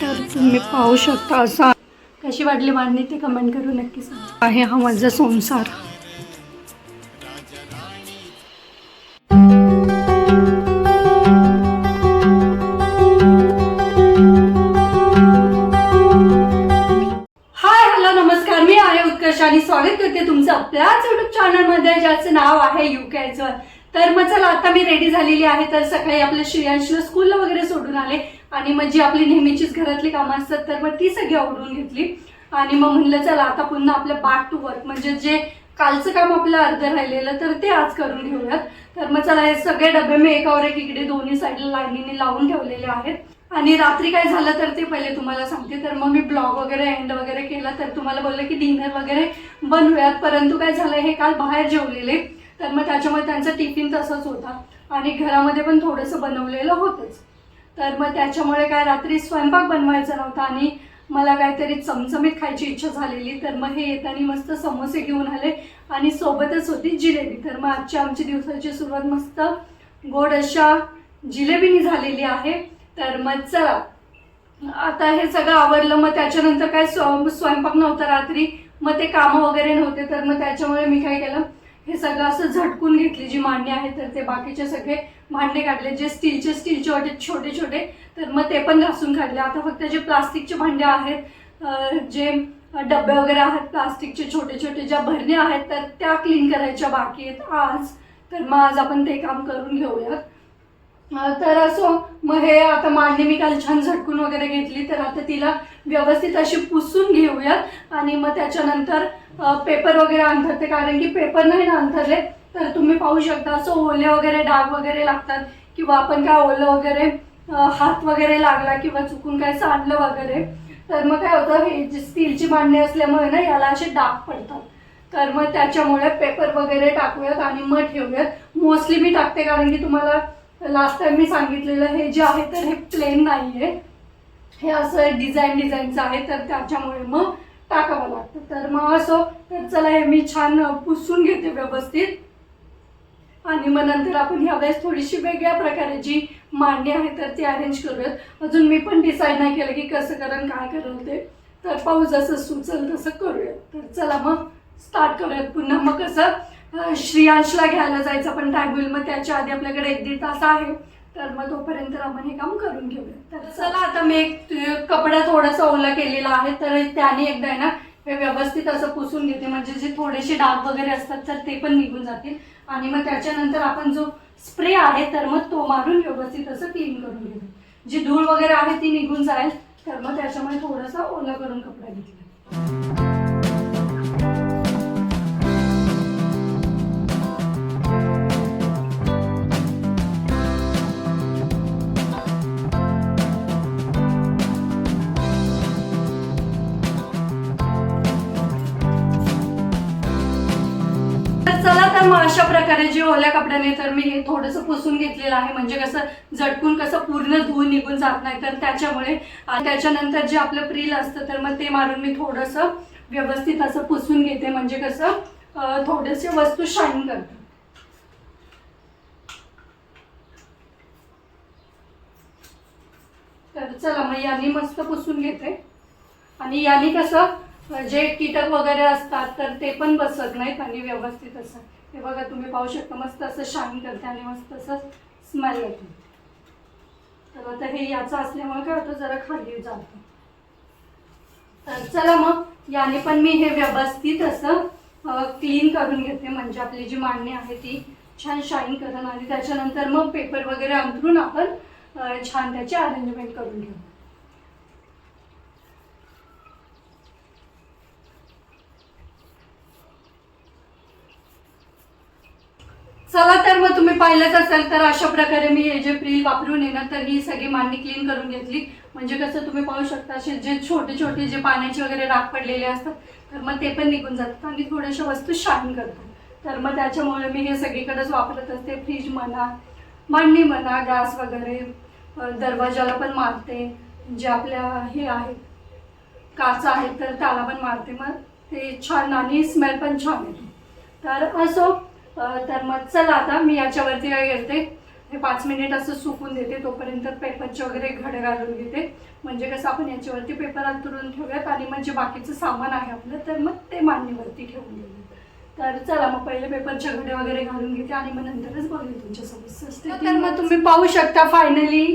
तर तुम्ही पाहू शकता असा कशी वाटली मांडणी ते कमेंट करून नक्की सांगा. आहे हा माझा संसार. आणि स्वागत करते तुमचं आपल्याच युट्यूब चॅनलमध्ये ज्याचं नाव आहे युकेचं. तर मग चला आता मी रेडी झालेली आहे. तर सकाळी आपल्या श्रेयांशला स्कूलला वगैरे सोडून आले आणि मग जी आपली नेहमीचीच घरातली कामं असतात तर मग ती सगळी आवरून घेतली आणि मग म्हणलं चला आता पुन्हा आपलं बॅक टू वर्क म्हणजे जे कालचं काम आपलं अर्धं राहिलेलं तर ते आज करून घेऊयात. तर मग चला हे सगळे डबे मी एकावर एक इकडे दोन्ही साईडला लाईनीने लावून ठेवलेले आहेत. आणि रात्री काय झालं तर ते पहिले तुम्हाला सांगते. तर मग मी ब्लॉग वगैरे एंड वगैरे केला तर तुम्हाला बोललं की डिनर वगैरे बनवूयात, परंतु काय झालं हे काल बाहेर जेवलेले तर मग त्याच्यामुळे त्यांचा टिफिन तसंच होता आणि घरामध्ये पण थोडंसं बनवलेलं होतंच. तर मग त्याच्यामुळे काय रात्री स्वयंपाक बनवायचा नव्हता आणि मला काहीतरी चमचमीत खायची इच्छा झालेली. तर मग हे येताना मस्त समोसे घेऊन आले आणि सोबतच होती जिलेबी. तर मग आजच्या आमची दिवसाची सुरुवात मस्त गोड अशा जिलेबीनी झालेली आहे. तर मग चला आता हे सगळं आवरलं. मग त्याच्यानंतर काय स्वयंपाक नव्हता रात्री, मग ते कामं वगैरे नव्हते तर मग त्याच्यामुळे मी काय केलं हे सगळं असं झटकून घेतली जी मांडणी आहे तर ते बाकीचे सगळे भांडे काढले जे स्टीलचे वाटे छोटे छोटे तर मग ते पण घासून काढले. आता फक्त जे प्लास्टिकचे भांडे आहेत जे डबे वगैरे आहेत प्लास्टिकचे छोटे छोटे ज्या भरण्या आहेत तर त्या क्लीन करायच्या बाकी आहेत आज. तर मग आज आपण ते काम करून घेऊयात. तर असो मग हे आता मांडणी मी काल छान झटकून वगैरे घेतली तर आता तिला व्यवस्थित अशी पुसून घेऊयात आणि मग त्याच्यानंतर पेपर वगैरे अंथरते कारण की पेपर नाही ना अंथरले तर तुम्ही पाहू शकता असं ओले वगैरे डाग वगैरे लागतात किंवा आपण काय ओलं वगैरे हात वगैरे लागला किंवा चुकून काय सांडलं वगैरे तर मग काय होतं हे जे स्टीलची मांडणी असल्यामुळे ना याला असे डाग पडतात. तर मग त्याच्यामुळे पेपर वगैरे टाकूयात आणि मग ठेवूयात. मोस्टली मी टाकते कारण की तुम्हाला लास्ट टाइम मी सांगितलेलं हे जे आहे तर हे प्लेन नाही आहे, हे असं डिझाईनचं आहे तर त्याच्यामुळे मग टाकावं लागतं. तर मग असो तर चला हे मी छान पुसून घेते व्यवस्थित आणि मग नंतर आपण ह्यावेळेस थोडीशी वेगळ्या प्रकारे जी मांडणी आहे तर ती अरेंज करूयात. अजून मी पण डिसाईड नाही केलं की कसं करेन काय करेल ते तर पाहू जसं सुचल तसं करूयात. तर चला मग स्टार्ट करूयात. पुन्हा मग कसं श्रेयांशला घ्यायला जायचं पण टाईम होईल मग त्याच्या आधी आपल्याकडे 1-1.5 तास आहे तर मग तोपर्यंत आपण हे काम करून घेऊया. तर चला आता मी एक कपडा थोडासा ओला केलेला आहे तर त्याने एकदा आहे ना हे व्यवस्थित असं पुसून घेते म्हणजे जे थोडेसे डाग वगैरे असतात तर ते पण निघून जातील आणि मग त्याच्यानंतर आपण जो स्प्रे आहे तर मग तो मारून व्यवस्थित असं क्लीन करून घेऊ. जी धूळ वगैरे आहे ती निघून जाईल तर मग त्याच्यामुळे थोडासा ओला करून कपडा घेतला. चला तर मग अशा प्रकारे जे ओल्या कपड्याने तर मी हे थोडंसं पुसून घेतलेलं आहे म्हणजे कसं झटकून कसं पूर्ण धूळ निघून जात नाही तर त्याच्यामुळे. त्याच्यानंतर जे आपलं प्रील असतं तर मग ते मारून मी थोडंसं व्यवस्थित असं पुसून घेते म्हणजे कसं थोडेसे वस्तू शाईन करतात. तर चला मग याने मस्त पुसून घेते आणि याने कसं जे कीटक वगैरे असतात तर ते पण बसत नाहीत आणि व्यवस्थित असं हे बघा तुम्ही पाहू शकता मस्त असं शाईन करते आणि मस्त असं स्मेल येतो. तर आता हे याचं असल्यामुळे काय होतं जरा खाली जातं. तर चला मग याने पण मी हे व्यवस्थित असं क्लीन करून घेते म्हणजे आपली जी मांडणी आहे ती छान शाईन करून आणि त्याच्यानंतर मग पेपर वगैरे अंथरून आपण छान त्याची अरेंजमेंट करून घेऊ. चला तर मग तुम्ही पाहिलंच असेल तर अशा प्रकारे मी हे जे प्रील वापरून येणार तर ही सगळी मांडणी क्लीन करून घेतली म्हणजे कसं तुम्ही पाहू शकता असे जे छोटे छोटे जे पाण्याचे वगैरे डाग पडलेले असतात तर मग ते पण निघून जातात आणि थोड्याशा वस्तू शाईन करतात. तर मग त्याच्यामुळे मी हे सगळीकडेच वापरत असते. फ्रीज म्हणा मांडणी म्हणा गॅस वगैरे दरवाजाला पण मारते जे आपल्या हे आहेत काचा आहेत तर त्याला पण मारते मग ते छान आणि स्मेल पण छान येतो. तर असो तर मग चला आता मी याच्यावरती काय करते हे 5 मिनिट असं सुकून देते. तोपर्यंत पेपरचे वगैरे घड घालून घेते. म्हणजे कसं आपण याच्यावरती पेपर अंतरून ठेवूयात आणि मग जे बाकीचं सामान आहे आपलं तर मग ते मांडणीवरती ठेवून देऊयात. तर चला मग पहिले पेपरचे घडे वगैरे घालून घेते आणि मग नंतरच बोलेल तुमच्यासोबत. तर मग तुम्ही पाहू शकता फायनली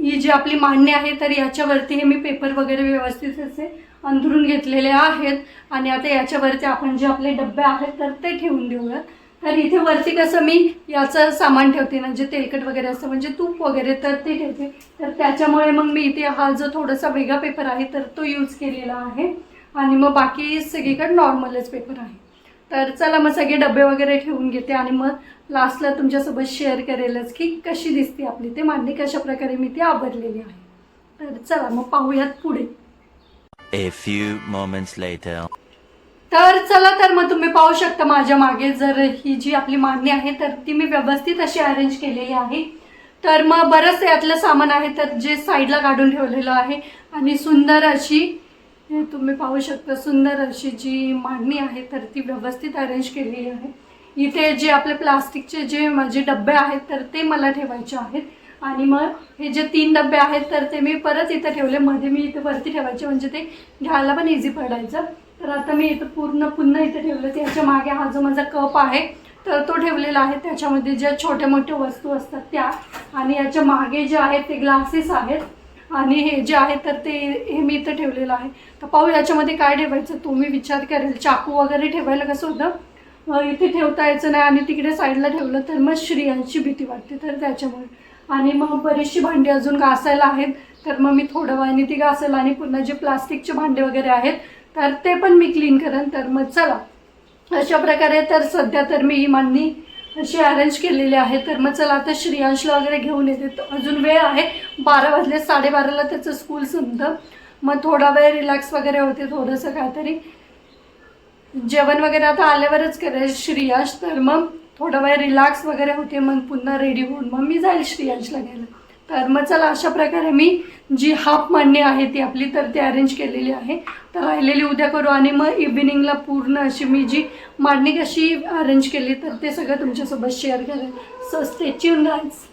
ही जी आपली मांडणी आहे तर याच्यावरती हे मी पेपर वगैरे व्यवस्थित असे अंथरून घेतलेले आहेत. आणि आता याच्यावरती आपण जे आपले डबे आहेत तर ते ठेवून देऊयात. तर इथे वरती कसं मी याचं सामान ठेवते ना, जे तेलकट वगैरे असतं म्हणजे तूप वगैरे तर ते ठेवते. तर त्याच्यामुळे मग मी इथे हा जो थोडासा वेगळा पेपर आहे तर तो यूज केलेला आहे. आणि मग बाकी सगळीकडे नॉर्मलच पेपर आहे. तर चला मग सगळे डबे वगैरे ठेवून घेते आणि मग लास्टला तुमच्यासोबत शेअर करेलच की कशी दिसते आपली ते मांडणी, कशा प्रकारे मी ती आवरलेली आहे. तर चला मग पाहूयात पुढे. A few moments later. तर चला तर मग तुम्ही पाहू शकता माझ्या मागे जर ही जी आपली मांडणी आहे तर ती मी व्यवस्थित अशी अरेंज केलेली आहे. तर मग बरंच यातलं सामान आहे तर जे साईडला काढून ठेवलेलं आहे. आणि सुंदर अशी तुम्ही पाहू शकता सुंदर अशी जी मांडणी आहे तर ती व्यवस्थित अरेंज केलेली आहे. इथे जे आपले प्लास्टिकचे जे माझे डबे आहेत तर ते मला ठेवायचे आहेत. आणि मग हे जे 3 डबे आहेत तर ते मी परत इथं ठेवले. मध्ये मी इथं वरती ठेवायचे म्हणजे ते घ्यायला पण इझी पडायचं. तर आता मी इथं पुन्हा इथे ठेवलं. त्याच्या मागे हा जो माझा कप आहे तर तो ठेवलेला आहे. त्याच्यामध्ये ज्या छोट्या मोठ्या वस्तू असतात त्या. आणि याच्या मागे जे आहेत ते ग्लासेस आहेत. आणि हे जे आहे तर ते हे मी इथं ठेवलेलं आहे. तर पाहू याच्यामध्ये काय ठेवायचं तो मी विचार करेल. चाकू वगैरे ठेवायला कसं होतं इथे ठेवता यायचं नाही आणि तिकडे साईडला ठेवलं तर मग श्रियांची भीती वाटते तर त्याच्यामुळे. आणि मग बरीचशी भांडी अजून घासायला आहेत तर मग मी थोडं वेळाने ती घासेल. आणि पुन्हा जे प्लास्टिकचे भांडे वगैरे आहेत तर ते पण मी क्लीन करेन. तर मग चला अशा प्रकारे तर सध्या तर मी ही मांडणी अशी अरेंज केलेली आहे. तर मग चला आता श्रेयांशला वगैरे घेऊन येते. तर अजून वेळ आहे. 12 वाजले, 12:30ला त्याचं स्कूल संपतं. मग थोडा वेळ रिलॅक्स वगैरे होते. थोडंसं काहीतरी जेवण वगैरे आता आल्यावरच करेल श्रेयांश. तर मग थोडा वेळ रिलॅक्स वगैरे होते. मग पुन्हा रेडी होऊन मग मी जाईल श्रेयांशला घ्यायला. तर मग चला अशा प्रकारे मी जी हाफ मांडणी आहे ती आपली तर ती अरेंज केलेली आहे. तर राहिलेली उद्या करू. आणि मग इव्हिनिंगला पूर्ण अशी मी जी मांडणी कशी अरेंज केली तर ते सगळं तुमच्यासोबत शेअर करेल. So stay tune guys.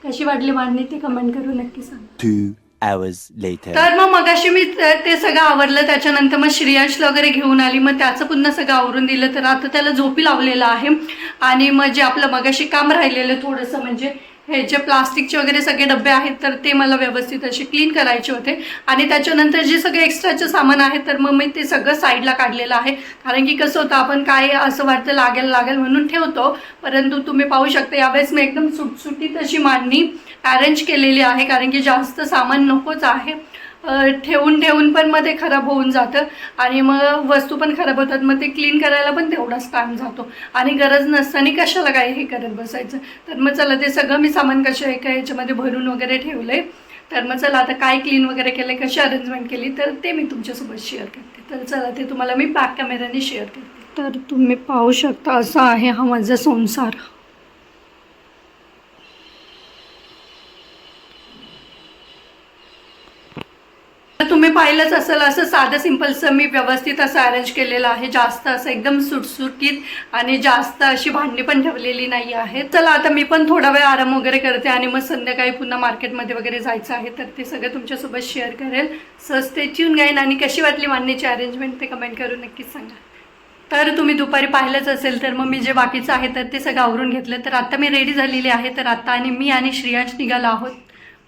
कशी वाटली मांडणी ते कमेंट करू नक्की सांगा. 2 hours later. तर मग मगाशी मी ते सगळं आवरलं. त्याच्यानंतर मग श्रेयांशला वगैरे घेऊन आली. मग त्याचं पुन्हा सगळं आवरून दिलं. तर आता त्याला झोपी लावलेलं आहे. आणि मग जे आपलं मगाशी काम राहिलेलं थोडंसं म्हणजे हे जे प्लास्टिकचे वगैरे सगळे डबे आहेत तर ते मला व्यवस्थित असे क्लीन करायचे होते. आणि त्याच्यानंतर जे सगळे एक्स्ट्राचे सामान आहे तर मग मी ते सगळं साईडला काढलेलं आहे. कारण की कसं होतं आपण काय असं वाटतं लागेल म्हणून ठेवतो. परंतु तुम्ही पाहू शकता यावेळेस मी एकदम सुटसुटीत अशी मांडणी अरेंज केलेली आहे. कारण की जास्त सामान नकोच आहे. ठेवून पण मग ते खराब होऊन जातं. आणि मग वस्तू पण खराब होतात. मग ते क्लीन करायला पण तेवढाच टाईम जातो. आणि गरज नसताना कशाला काय हे करत बसायचं. तर मग चला ते सगळं मी सामान कशा एका ह्याच्यामध्ये भरून वगैरे ठेवलं आहे. तर मग चला आता काय क्लीन वगैरे केलं, कशी अरेंजमेंट केली तर ते मी तुमच्यासोबत शेअर करते. तर चला ते तुम्हाला मी बॅक कॅमेऱ्याने शेअर करते. तर तुम्ही पाहू शकता असा आहे हा माझा संसार. तुम्ही पाहिलंच असेल असं साधं सिंपलचं मी व्यवस्थित असं अरेंज केलेलं आहे. जास्त असं एकदम सुटसुटीत आणि जास्त अशी भांडी पण ठेवलेली नाही आहे. चला आता मी पण थोडा वेळ आराम वगैरे करते आणि मग संध्याकाळी पुन्हा मार्केटमध्ये वगैरे जायचं आहे. तर ते सगळं तुमच्यासोबत शेअर करेल. So stay tune again. आणि कशी वाटली मांडणीची अरेंजमेंट ते कमेंट करून नक्कीच सांगा. तर तुम्ही दुपारी पाहिलंच असेल तर मग मी जे बाकीचं आहे तर ते सगळं आवरून घेतलं. तर आता मी रेडी झालेली आहे. तर आता आणि मी आणि श्रेयांश निघालो आहोत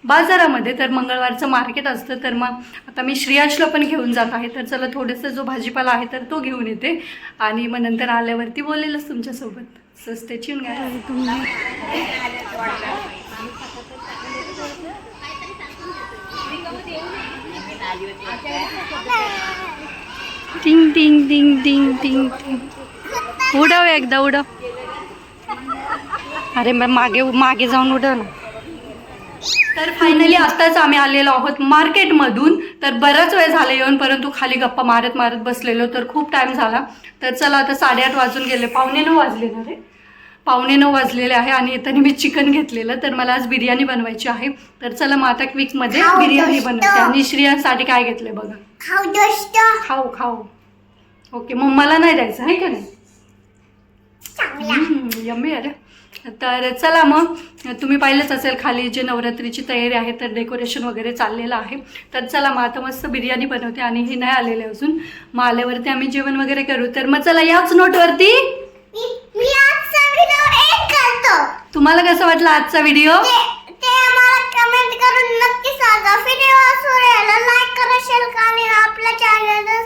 बाजारामध्ये. तर मंगळवारचं मार्केट असतं. तर मग आता मी श्रेयांशला पण घेऊन जात आहे. तर चला थोडंसं जो भाजीपाला आहे तर तो घेऊन येते. आणि मग नंतर आल्यावरती बोलेलच तुमच्यासोबत. So stay tune guys. टिंग टिंग टिंग टिंग टिंग टिंग. उडव एकदा उडव. अरे मग मागे जाऊन उडव ना. तर फायनली आत्ताच आम्ही आलेलो आहोत मार्केटमधून. तर बराच वेळ झाला येऊन, परंतु खाली गप्पा मारत बसलेलो तर खूप टाईम झाला. तर चला आता 8:30 वाजून गेले. 8:45 वाजले ना रे. 8:45 वाजलेले आहे. आणि येताना मी चिकन घेतलेलं. तर मला आज बिर्याणी बनवायची आहे. तर चला मग आता क्विकमध्ये बिर्याणी बनवते. आणि श्रेयांसाठी काय घेतले बघा. खाऊ. ओके मग मला नाही द्यायचं आहे का नाही. यम्मी. अरे तर चला मग, तुम्ही पाहिलंच असेल खाली जे नवरात्रीची तयारी आहे तर डेकोरेशन वगैरे चाललेलं आहे. तर चला मग आता मस्त बिर्याणी बनवते आणि हे नाही आलेले अजून, मग आल्यावरती आम्ही जेवण वगैरे करू. तर मग चला याच नोटवरती मी आजचा व्हिडिओ एंड करतो. तुम्हाला कसं वाटलं आजचा व्हिडिओ ते आम्हाला कमेंट करून नक्की सांगा. व्हिडिओ सुरेला लाईक करा, शेअर करा आणि आपल्या चॅनलला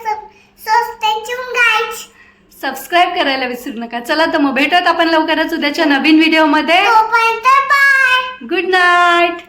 सबस्क्राईब गाईज सबस्क्राईब करायला विसरू नका. चला तर मग भेटत आपण लवकरच उद्याच्या नवीन व्हिडिओमध्ये. तोपर्यंत बाय. Good night.